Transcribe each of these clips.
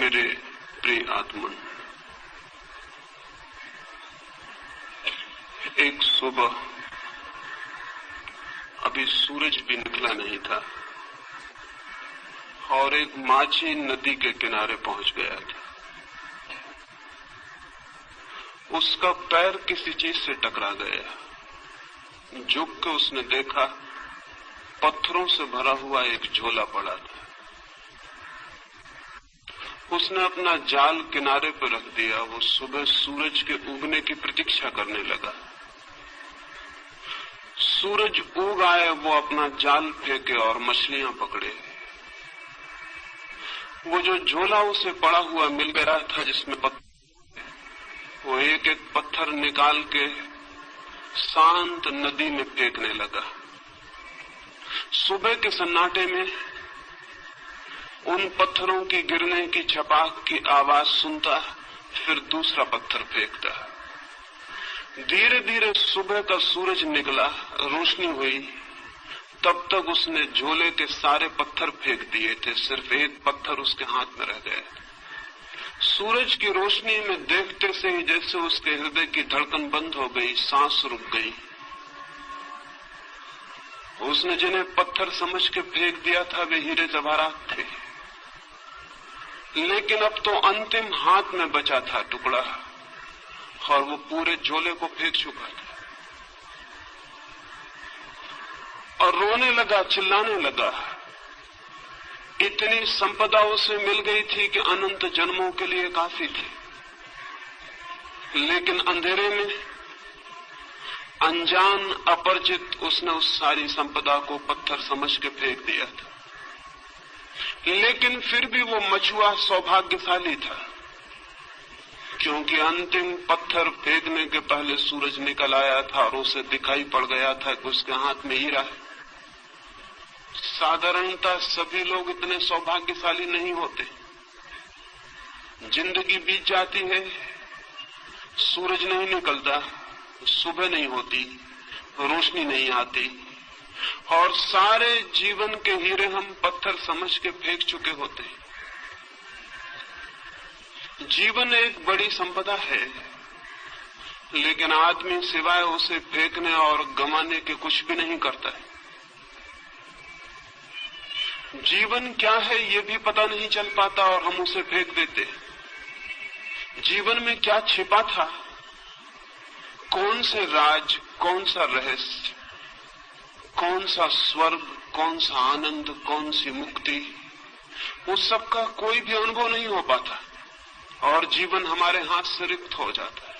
मेरे प्रिय आत्मन, एक सुबह अभी सूरज भी निकला नहीं था और एक माझी नदी के किनारे पहुंच गया था। उसका पैर किसी चीज से टकरा गया। झुक के उसने देखा, पत्थरों से भरा हुआ एक झोला पड़ा था। उसने अपना जाल किनारे पर रख दिया। वो सुबह सूरज के उगने की प्रतीक्षा करने लगा। सूरज उग आए, वो अपना जाल फेंके और मछलियां पकड़े। वो जो झोला उसे पड़ा हुआ मिल गया था जिसमें वो एक एक पत्थर निकाल के शांत नदी में फेंकने लगा। सुबह के सन्नाटे में उन पत्थरों की गिरने की छपाक की आवाज सुनता, फिर दूसरा पत्थर फेंकता। धीरे धीरे सुबह का सूरज निकला, रोशनी हुई। तब तक उसने झोले के सारे पत्थर फेंक दिए थे, सिर्फ एक पत्थर उसके हाथ में रह गया। सूरज की रोशनी में देखते से ही जैसे उसके हृदय की धड़कन बंद हो गई, सांस रुक गई। उसने जिन्हें पत्थर समझ के फेंक दिया था वे हीरे जवाहरात थे, लेकिन अब तो अंतिम हाथ में बचा था टुकड़ा और वो पूरे झोले को फेंक चुका था। और रोने लगा, चिल्लाने लगा। इतनी संपदा उसे मिल गई थी कि अनंत जन्मों के लिए काफी थी, लेकिन अंधेरे में अनजान अपरिचित उसने उस सारी संपदा को पत्थर समझ के फेंक दिया था। लेकिन फिर भी वो मछुआ सौभाग्यशाली था, क्योंकि अंतिम पत्थर फेंकने के पहले सूरज निकल आया था और उसे दिखाई पड़ गया था कि उसके हाथ में हीरा है। साधारणतः सभी लोग इतने सौभाग्यशाली नहीं होते। जिंदगी बीत जाती है, सूरज नहीं निकलता, सुबह नहीं होती, रोशनी नहीं आती और सारे जीवन के हीरे हम पत्थर समझ के फेंक चुके होते हैं। जीवन एक बड़ी संपदा है, लेकिन आदमी सिवाय उसे फेंकने और गंवाने के कुछ भी नहीं करता है। जीवन क्या है ये भी पता नहीं चल पाता और हम उसे फेंक देते। जीवन में क्या छिपा था, कौन से राज, कौन सा रहस्य, कौन सा स्वर्ग, कौन सा आनंद, कौन सी मुक्ति, उस सब का कोई भी अनुभव नहीं हो पाता और जीवन हमारे हाथ से रिक्त हो जाता है।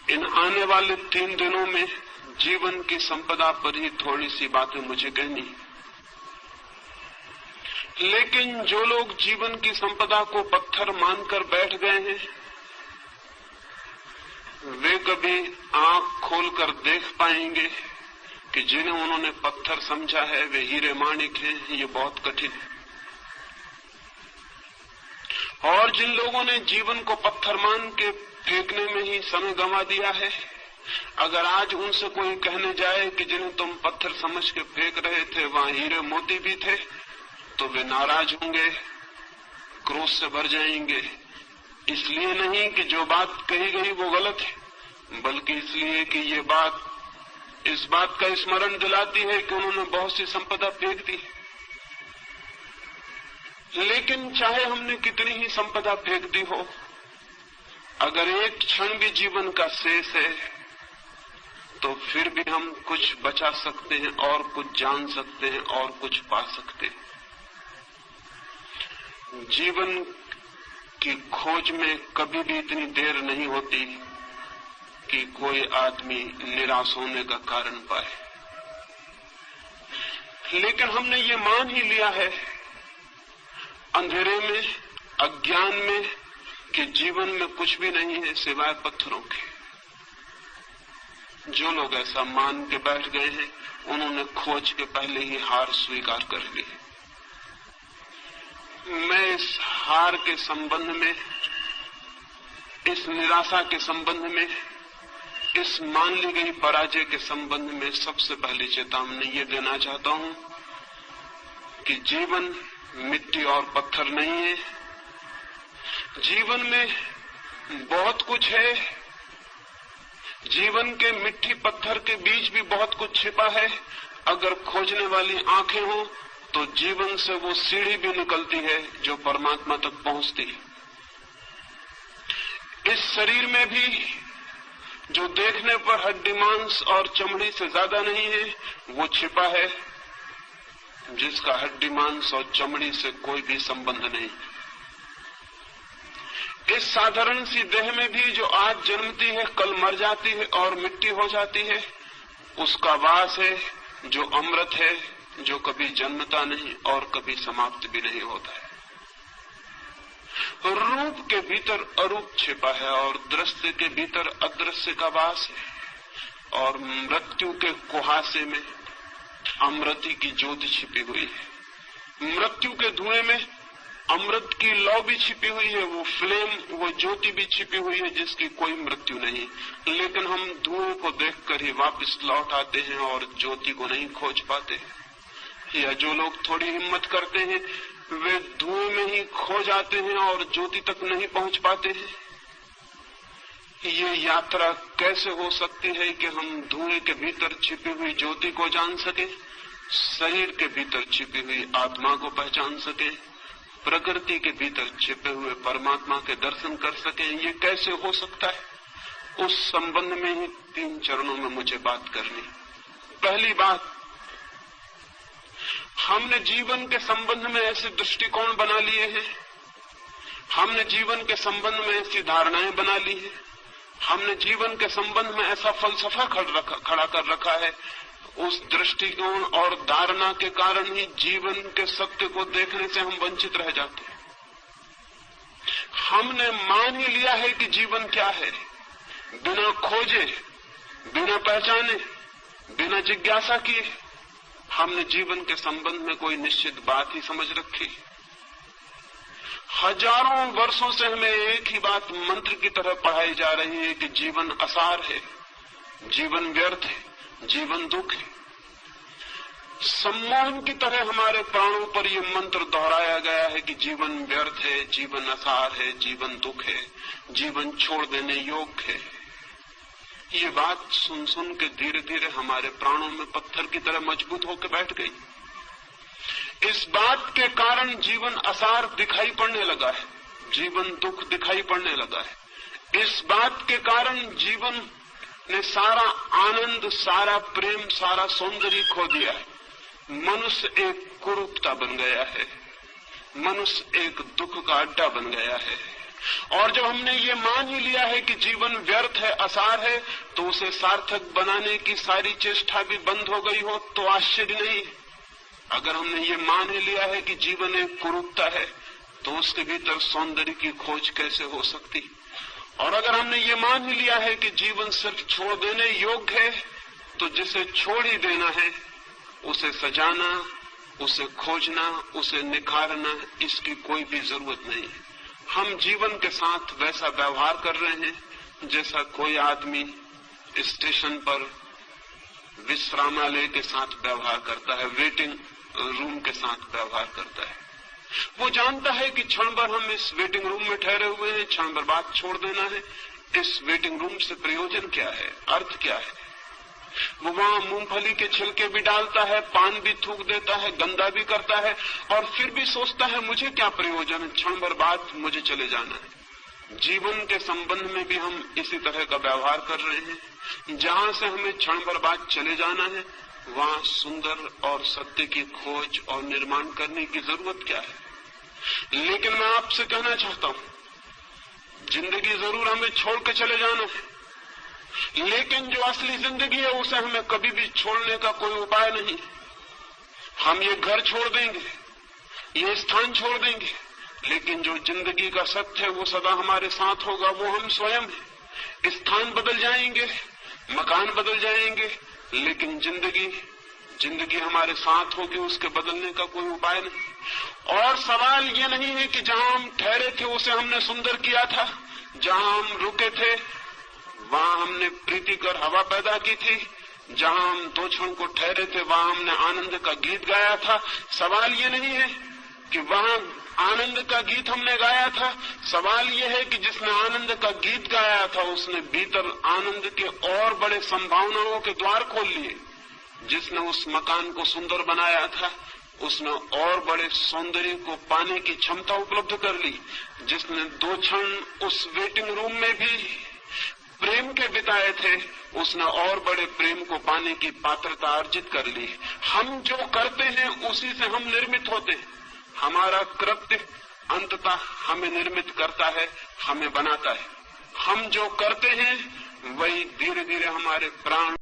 इन आने वाले 3 दिनों में जीवन की संपदा पर ही थोड़ी सी बातें मुझे कहनी। लेकिन जो लोग जीवन की संपदा को पत्थर मानकर बैठ गए हैं, वे कभी आंख खोलकर देख पाएंगे कि जिन्हें उन्होंने पत्थर समझा है वे हीरे माणिक हैं। ये बहुत कठिन है। और जिन लोगों ने जीवन को पत्थर मान के फेंकने में ही समय गंवा दिया है, अगर आज उनसे कोई कहने जाए कि जिन्हें तुम पत्थर समझ के फेंक रहे थे वहां हीरे मोती भी थे, तो वे नाराज होंगे, क्रोध से भर जाएंगे। इसलिए नहीं कि जो बात कही गई वो गलत है, बल्कि इसलिए कि ये बात इस बात का स्मरण दिलाती है कि उन्होंने बहुत सी संपदा फेंक दी। लेकिन चाहे हमने कितनी ही संपदा फेंक दी हो, अगर एक क्षण भी जीवन का शेष है तो फिर भी हम कुछ बचा सकते हैं और कुछ जान सकते हैं और कुछ पा सकते हैं। जीवन की खोज में कभी भी इतनी देर नहीं होती कि कोई आदमी निराश होने का कारण पाए। लेकिन हमने ये मान ही लिया है अंधेरे में, अज्ञान में, कि जीवन में कुछ भी नहीं है सिवाय पत्थरों के। जो लोग ऐसा मान के बैठ गए हैं उन्होंने खोज के पहले ही हार स्वीकार कर ली। मैं इस हार के संबंध में, इस निराशा के संबंध में, इस मान ली गई पराजय के संबंध में सबसे पहली चेतावनी ये देना चाहता हूं कि जीवन मिट्टी और पत्थर नहीं है। जीवन में बहुत कुछ है। जीवन के मिट्टी पत्थर के बीच भी बहुत कुछ छिपा है। अगर खोजने वाली आंखें हों तो जीवन से वो सीढ़ी भी निकलती है जो परमात्मा तक पहुंचती है। इस शरीर में भी जो देखने पर हड्डी मांस और चमड़ी से ज्यादा नहीं है, वो छिपा है जिसका हड्डी मांस और चमड़ी से कोई भी संबंध नहीं। इस साधारण सी देह में भी जो आज जन्मती है, कल मर जाती है और मिट्टी हो जाती है, उसका वास है जो अमृत है, जो कभी जन्मता नहीं और कभी समाप्त भी नहीं होता है। रूप के भीतर अरूप छिपा है और दृश्य के भीतर अदृश्य का वास है, और मृत्यु के कुहासे में अमृति की ज्योति छिपी हुई है। मृत्यु के धुएं में अमृत की लौ भी छिपी हुई है, वो फ्लेम, वो ज्योति भी छिपी हुई है जिसकी कोई मृत्यु नहीं। लेकिन हम धुएं को देखकर ही वापस लौट आते हैं और ज्योति को नहीं खोज पाते। या जो लोग थोड़ी हिम्मत करते हैं वे धुएं में ही खो जाते हैं और ज्योति तक नहीं पहुंच पाते हैं। ये यात्रा कैसे हो सकती है कि हम धुएं के भीतर छिपी हुई ज्योति को जान सके, शरीर के भीतर छिपी हुई आत्मा को पहचान सके, प्रकृति के भीतर छिपे हुए परमात्मा के दर्शन कर सके? ये कैसे हो सकता है? उस संबंध में ही 3 चरणों में मुझे बात करनी। पहली बात, हमने जीवन के संबंध में ऐसे दृष्टिकोण बना लिए हैं, हमने जीवन के संबंध में ऐसी धारणाएं बना ली है, हमने जीवन के संबंध में ऐसा फलसफा खड़ा कर रखा है। उस दृष्टिकोण और धारणा के कारण ही जीवन के सत्य को देखने से हम वंचित रह जाते हैं। हमने मान ही लिया है कि जीवन क्या है, बिना खोजे, बिना पहचाने, बिना जिज्ञासा किए हमने जीवन के संबंध में कोई निश्चित बात ही समझ रखी। हजारों वर्षों से हमें एक ही बात मंत्र की तरह पढ़ाई जा रही है कि जीवन असार है, जीवन व्यर्थ है, जीवन दुख है। सम्मोहन की तरह हमारे प्राणों पर यह मंत्र दोहराया गया है कि जीवन व्यर्थ है, जीवन असार है, जीवन दुख है, जीवन छोड़ देने योग्य है। ये बात सुन सुन के धीरे धीरे हमारे प्राणों में पत्थर की तरह मजबूत होकर बैठ गई। इस बात के कारण जीवन असार दिखाई पड़ने लगा है, जीवन दुख दिखाई पड़ने लगा है। इस बात के कारण जीवन ने सारा आनंद, सारा प्रेम, सारा सौंदर्य खो दिया है। मनुष्य एक कुरूपता बन गया है, मनुष्य एक दुख का अड्डा बन गया है। और जब हमने ये मान ही लिया है कि जीवन व्यर्थ है, असार है, तो उसे सार्थक बनाने की सारी चेष्टा भी बंद हो गई हो तो आश्चर्य नहीं। अगर हमने ये मान ही लिया है कि जीवन एक कुरूपता है तो उसके भीतर सौंदर्य की खोज कैसे हो सकती? और अगर हमने ये मान ही लिया है कि जीवन सिर्फ छोड़ देने योग्य है तो जिसे छोड़ ही देना है उसे सजाना, उसे खोजना, उसे निखारना, इसकी कोई भी जरूरत नहीं है। हम जीवन के साथ वैसा व्यवहार कर रहे हैं जैसा कोई आदमी स्टेशन पर विश्रामालय के साथ व्यवहार करता है, वेटिंग रूम के साथ व्यवहार करता है। वो जानता है कि क्षण भर हम इस वेटिंग रूम में ठहरे हुए हैं, क्षण भर बाद छोड़ देना है। इस वेटिंग रूम से प्रयोजन क्या है, अर्थ क्या है? वो वहां मूंगफली के छिलके भी डालता है, पान भी थूक देता है, गंदा भी करता है और फिर भी सोचता है मुझे क्या प्रयोजन है, क्षण भर बाद मुझे चले जाना है। जीवन के संबंध में भी हम इसी तरह का व्यवहार कर रहे हैं। जहां से हमें क्षण भर बाद चले जाना है वहां सुंदर और सत्य की खोज और निर्माण करने की जरूरत क्या है? लेकिन मैं आपसे कहना चाहता हूं, जिंदगी जरूर हमें छोड़ के चले जाना है, लेकिन जो असली जिंदगी है उसे हमें कभी भी छोड़ने का कोई उपाय नहीं। हम ये घर छोड़ देंगे, ये स्थान छोड़ देंगे, लेकिन जो जिंदगी का सत्य है वो सदा हमारे साथ होगा, वो हम स्वयं हैं। स्थान बदल जाएंगे, मकान बदल जाएंगे, लेकिन जिंदगी हमारे साथ होगी, उसके बदलने का कोई उपाय नहीं। और सवाल ये नहीं है कि जहां हम ठहरे थे उसे हमने सुंदर किया था, जहां हम रुके थे वहां हमने प्रीतिकर हवा पैदा की थी, जहां हम 2 क्षण को ठहरे थे वहां हमने आनंद का गीत गाया था। सवाल ये नहीं है कि वहां आनंद का गीत हमने गाया था। सवाल यह है कि जिसने आनंद का गीत गाया था उसने भीतर आनंद के और बड़े संभावनाओं के द्वार खोल लिए। जिसने उस मकान को सुंदर बनाया था उसने और बड़े सौंदर्य को पाने की क्षमता उपलब्ध कर ली। जिसने 2 क्षण उस वेटिंग रूम में भी प्रेम के बिताए थे उसने और बड़े प्रेम को पाने की पात्रता अर्जित कर ली। हम जो करते हैं उसी से हम निर्मित होते हैं। हमारा कृत्य अंततः हमें निर्मित करता है, हमें बनाता है। हम जो करते हैं वही धीरे धीरे हमारे प्राण